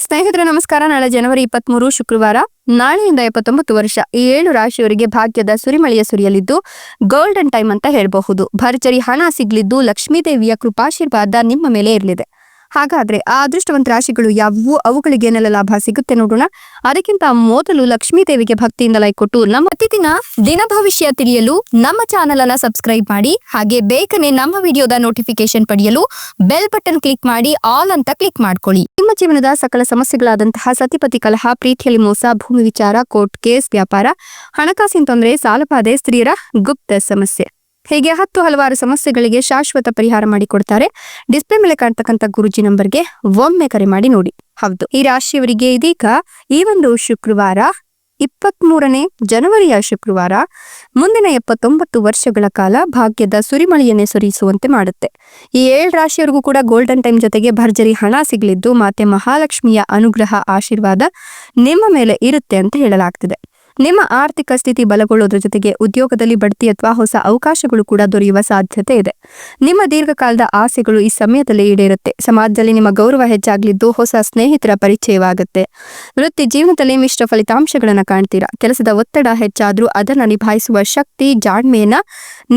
ಸ್ನೇಹಿತರೆ ನಮಸ್ಕಾರ. ನಾಳೆ ಜನವರಿ 23 ಶುಕ್ರವಾರ, ನಾಳೆಯಿಂದ 79 ವರ್ಷ ಈ 7 ರಾಶಿಯವರಿಗೆ ಭಾಗ್ಯದ ಸುರಿಮಳೆಯ ಸುರಿಯಲಿದ್ದು ಗೋಲ್ಡನ್ ಟೈಮ್ ಅಂತ ಹೇಳಬಹುದು. ಭರ್ಜರಿ ಹಣ ಸಿಗಲಿದ್ದು ಲಕ್ಷ್ಮೀ ದೇವಿಯ ಕೃಪಾಶೀರ್ವಾದ ನಿಮ್ಮ ಮೇಲೆ ಇರಲಿದೆ. ಹಾಗಾದ್ರೆ ಆ ಅದೃಷ್ಟವಂತ ರಾಶಿಗಳು ಯಾವುವು, ಅವುಗಳಿಗೆ ಏನೆಲ್ಲ ಲಾಭ ಸಿಗುತ್ತೆ ನೋಡೋಣ. ಅದಕ್ಕಿಂತ ಮೊದಲು ಲಕ್ಷ್ಮೀ ದೇವಿಗೆ ಭಕ್ತಿಯಿಂದ ಲೈಕ್ ಕೊಟ್ಟು ನಮ್ಮ ಪ್ರತಿದಿನ ದಿನ ಭವಿಷ್ಯ ತಿಳಿಯಲು ನಮ್ಮ ಚಾನೆಲ್ ಅನ್ನ ಸಬ್ಸ್ಕ್ರೈಬ್ ಮಾಡಿ. ಹಾಗೆ ಬೇಗನೆ ನಮ್ಮ ವಿಡಿಯೋದ ನೋಟಿಫಿಕೇಶನ್ ಪಡೆಯಲು ಬೆಲ್ ಬಟನ್ ಕ್ಲಿಕ್ ಮಾಡಿ ಆಲ್ ಅಂತ ಕ್ಲಿಕ್ ಮಾಡ್ಕೊಳ್ಳಿ. ನಿಮ್ಮ ಜೀವನದ ಸಕಲ ಸಮಸ್ಯೆಗಳಾದಂತಹ ಸತಿಪತಿ ಕಲಹ, ಪ್ರೀತಿಯಲ್ಲಿ ಮೋಸ, ಭೂಮಿ ವಿಚಾರ, ಕೋರ್ಟ್ ಕೇಸ್, ವ್ಯಾಪಾರ, ಹಣಕಾಸಿನ ತೊಂದರೆ, ಸಾಲಬಾಧೆ, ಸ್ತ್ರೀಯರ ಗುಪ್ತ ಸಮಸ್ಯೆ, ಹೀಗೆ 10 ಹಲವಾರು ಸಮಸ್ಯೆಗಳಿಗೆ ಶಾಶ್ವತ ಪರಿಹಾರ ಮಾಡಿಕೊಡ್ತಾರೆ. ಡಿಸ್ಪ್ಲೇ ಮೇಲೆ ಕಾಣ್ತಕ್ಕಂಥ ಗುರುಜಿ ನಂಬರ್ಗೆ ಒಮ್ಮೆ ಕರೆ ಮಾಡಿ ನೋಡಿ. ಹೌದು, ಈ ರಾಶಿಯವರಿಗೆ ಇದೀಗ ಈ ಒಂದು ಶುಕ್ರವಾರ 23ನೇ ಜನವರಿಯ ಶುಕ್ರವಾರ ಮುಂದಿನ 79 ವರ್ಷಗಳ ಕಾಲ ಭಾಗ್ಯದ ಸುರಿಮಳೆಯನ್ನೇ ಸುರಿಸುವಂತೆ ಮಾಡುತ್ತೆ. ಈ 7 ರಾಶಿಯವರಿಗೂ ಕೂಡ ಗೋಲ್ಡನ್ ಟೈಮ್ ಜೊತೆಗೆ ಭರ್ಜರಿ ಹಣ ಸಿಗಲಿದ್ದು ಮಾತೆ ಮಹಾಲಕ್ಷ್ಮಿಯ ಅನುಗ್ರಹ ಆಶೀರ್ವಾದ ನಿಮ್ಮ ಮೇಲೆ ಇರುತ್ತೆ ಅಂತ ಹೇಳಲಾಗ್ತಿದೆ. ನಿಮ್ಮ ಆರ್ಥಿಕ ಸ್ಥಿತಿ ಬಲಗೊಳ್ಳೋದ್ರ ಜೊತೆಗೆ ಉದ್ಯೋಗದಲ್ಲಿ ಬಡ್ತಿ ಅಥವಾ ಹೊಸ ಅವಕಾಶಗಳು ಕೂಡ ದೊರೆಯುವ ಸಾಧ್ಯತೆ ಇದೆ. ನಿಮ್ಮ ದೀರ್ಘಕಾಲದ ಆಸೆಗಳು ಈ ಸಮಯದಲ್ಲಿ ಈಡೇರುತ್ತೆ. ಸಮಾಜದಲ್ಲಿ ನಿಮ್ಮ ಗೌರವ ಹೆಚ್ಚಾಗಲಿದ್ದು ಹೊಸ ಸ್ನೇಹಿತರ ಪರಿಚಯವಾಗುತ್ತೆ. ವೃತ್ತಿ ಜೀವನದಲ್ಲಿ ಮಿಶ್ರ ಫಲಿತಾಂಶಗಳನ್ನ ಕಾಣ್ತೀರಾ. ಕೆಲಸದ ಒತ್ತಡ ಹೆಚ್ಚಾದ್ರೂ ಅದನ್ನ ನಿಭಾಯಿಸುವ ಶಕ್ತಿ, ಜಾಣ್ಮೆಯನ್ನ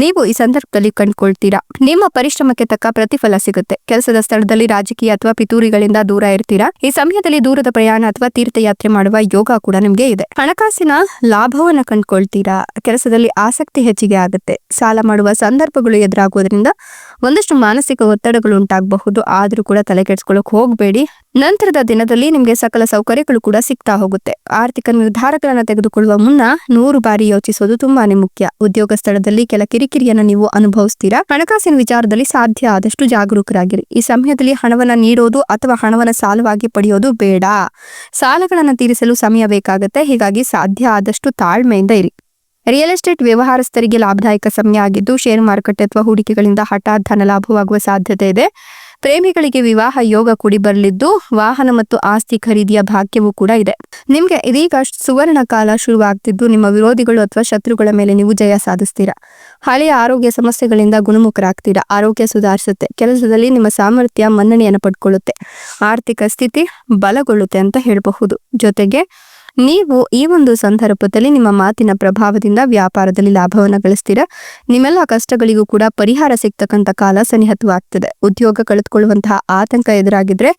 ನೀವು ಈ ಸಂದರ್ಭದಲ್ಲಿ ಕಂಡುಕೊಳ್ತೀರಾ. ನಿಮ್ಮ ಪರಿಶ್ರಮಕ್ಕೆ ತಕ್ಕ ಪ್ರತಿಫಲ ಸಿಗುತ್ತೆ. ಕೆಲಸದ ಸ್ಥಳದಲ್ಲಿ ರಾಜಕೀಯ ಅಥವಾ ಪಿತೂರಿಗಳಿಂದ ದೂರ ಇರ್ತೀರಾ. ಈ ಸಮಯದಲ್ಲಿ ದೂರದ ಪ್ರಯಾಣ ಅಥವಾ ತೀರ್ಥಯಾತ್ರೆ ಮಾಡುವ ಯೋಗ ಕೂಡ ನಿಮ್ಗೆ ಇದೆ. ಹಣಕಾಸಿನ ಲಾಭವನ್ನ ಕಂಡುಕೊಳ್ತೀರಾ. ಕೆಲಸದಲ್ಲಿ ಆಸಕ್ತಿ ಹೆಚ್ಚಿಗೆ ಆಗುತ್ತೆ. ಸಾಲ ಮಾಡುವ ಸಂದರ್ಭಗಳು ಎದುರಾಗುವುದರಿಂದ ಒಂದಷ್ಟು ಮಾನಸಿಕ ಒತ್ತಡಗಳು ಉಂಟಾಗಬಹುದು. ಆದ್ರೂ ಕೂಡ ತಲೆ ಕೆಡಿಸ್ಕೊಳ್ಳೋಕೆ ಹೋಗಬೇಡಿ. ನಂತರದ ದಿನದಲ್ಲಿ ನಿಮ್ಗೆ ಸಕಲ ಸೌಕರ್ಯಗಳು ಕೂಡ ಸಿಗ್ತಾ ಹೋಗುತ್ತೆ. ಆರ್ಥಿಕ ನಿರ್ಧಾರಗಳನ್ನ ತೆಗೆದುಕೊಳ್ಳುವ ಮುನ್ನ 100 ಬಾರಿ ಯೋಚಿಸೋದು ತುಂಬಾನೇ ಮುಖ್ಯ. ಉದ್ಯೋಗ ಸ್ಥಳದಲ್ಲಿ ಕೆಲ ಕಿರಿಕಿರಿಯನ್ನ ನೀವು ಅನುಭವಿಸ್ತೀರಾ. ಹಣಕಾಸಿನ ವಿಚಾರದಲ್ಲಿ ಸಾಧ್ಯ ಆದಷ್ಟು ಜಾಗರೂಕರಾಗಿರಿ. ಈ ಸಮಯದಲ್ಲಿ ಹಣವನ್ನ ನೀಡೋದು ಅಥವಾ ಹಣವನ್ನ ಸಾಲವಾಗಿ ಪಡೆಯೋದು ಬೇಡ. ಸಾಲಗಳನ್ನ ತೀರಿಸಲು ಸಮಯ ಬೇಕಾಗುತ್ತೆ. ಹೀಗಾಗಿ ಸಾಧ್ಯ ಆದಷ್ಟು ತಾಳ್ಮೆಯಿಂದ ಇರಿ. ರಿಯಲ್ ಎಸ್ಟೇಟ್ ವ್ಯವಹಾರಸ್ಥರಿಗೆ ಲಾಭದಾಯಕ ಸಮಯ ಆಗಿದ್ದು ಷೇರು ಮಾರುಕಟ್ಟೆ ಅಥವಾ ಹೂಡಿಕೆಗಳಿಂದ ಹಠಾತ್ ಧನ ಲಾಭವಾಗುವ ಸಾಧ್ಯತೆ ಇದೆ. ಪ್ರೇಮಿಗಳಿಗೆ ವಿವಾಹ ಯೋಗ ಕೂಡಿ ಬರಲಿದ್ದು ವಾಹನ ಮತ್ತು ಆಸ್ತಿ ಖರೀದಿಯ ಭಾಗ್ಯವೂ ಕೂಡ ಇದೆ. ನಿಮ್ಗೆ ಇದೀಗ ಸುವರ್ಣ ಕಾಲ ಶುರುವಾಗ್ತಿದ್ದು ನಿಮ್ಮ ವಿರೋಧಿಗಳು ಅಥವಾ ಶತ್ರುಗಳ ಮೇಲೆ ನೀವು ಜಯ ಸಾಧಿಸ್ತೀರಾ. ಹಳೆಯ ಆರೋಗ್ಯ ಸಮಸ್ಯೆಗಳಿಂದ ಗುಣಮುಖರಾಗ್ತೀರಾ. ಆರೋಗ್ಯ ಸುಧಾರಿಸುತ್ತೆ. ಕೆಲಸದಲ್ಲಿ ನಿಮ್ಮ ಸಾಮರ್ಥ್ಯ ಮನ್ನಣೆಯನ್ನು ಪಡ್ಕೊಳ್ಳುತ್ತೆ. ಆರ್ಥಿಕ ಸ್ಥಿತಿ ಬಲಗೊಳ್ಳುತ್ತೆ ಅಂತ ಹೇಳಬಹುದು. ಜೊತೆಗೆ ನೀವು ಈ ಒಂದು ಸಂದರ್ಭದಲ್ಲಿ ನಿಮ್ಮ ಮಾತಿನ ಪ್ರಭಾವದಿಂದ ವ್ಯಾಪಾರದಲ್ಲಿ ಲಾಭವನ್ನ ಗಳಿಸ್ತೀರಾ. ನಿಮ್ಮೆಲ್ಲ ಕಷ್ಟಗಳಿಗೂ ಕೂಡ ಪರಿಹಾರ ಸಿಗ್ತಕ್ಕಂಥ ಕಾಲ ಸನ್ನಿಹಿತವಾಗ್ತದೆ. ಉದ್ಯೋಗ ಕಳೆದುಕೊಳ್ಳುವಂತಹ ಆತಂಕ ಎದುರಾಗಿದ್ರೆ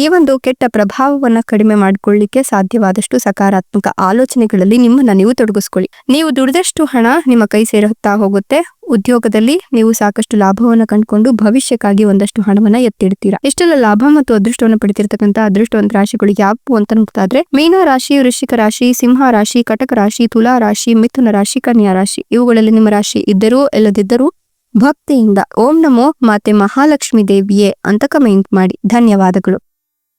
ಈ ಒಂದು ಕೆಟ್ಟ ಪ್ರಭಾವವನ್ನ ಕಡಿಮೆ ಮಾಡಿಕೊಳ್ಳಿಕ್ಕೆ ಸಾಧ್ಯವಾದಷ್ಟು ಸಕಾರಾತ್ಮಕ ಆಲೋಚನೆಗಳಲ್ಲಿ ನಿಮ್ಮನ್ನ ನೀವು ತೊಡಗಿಸ್ಕೊಳ್ಳಿ. ನೀವು ದುಡಿದಷ್ಟು ಹಣ ನಿಮ್ಮ ಕೈ ಸೇರುತ್ತಾ ಹೋಗುತ್ತೆ. ಉದ್ಯೋಗದಲ್ಲಿ ನೀವು ಸಾಕಷ್ಟು ಲಾಭವನ್ನ ಕಂಡುಕೊಂಡು ಭವಿಷ್ಯಕ್ಕಾಗಿ ಒಂದಷ್ಟು ಹಣವನ್ನ ಎತ್ತಿಡ್ತೀರಾ. ಇಷ್ಟೆಲ್ಲ ಲಾಭ ಮತ್ತು ಅದೃಷ್ಟವನ್ನು ಪಡೆದಿರ್ತಕ್ಕಂಥ ಅದೃಷ್ಟವಂತ ರಾಶಿಗಳು ಯಾವುವು ಅಂತ ನೋಡ್ತಾದ್ರೆ ಮೀನ ರಾಶಿ, ವೃಶ್ಚಿಕ ರಾಶಿ, ಸಿಂಹ ರಾಶಿ, ಕಟಕ ರಾಶಿ, ತುಲಾ ರಾಶಿ, ಮಿಥುನ ರಾಶಿ, ಕನ್ಯಾ ರಾಶಿ. ಇವುಗಳಲ್ಲಿ ನಿಮ್ಮ ರಾಶಿ ಇದ್ದರೂ ಇಲ್ಲದಿದ್ದರೂ ಭಕ್ತಿಯಿಂದ ಓಂ ನಮೋ ಮಾತೆ ಮಹಾಲಕ್ಷ್ಮಿ ದೇವಿಯೇ ಅಂತ ಕಮೆಂಟ್ ಮಾಡಿ. ಧನ್ಯವಾದಗಳು.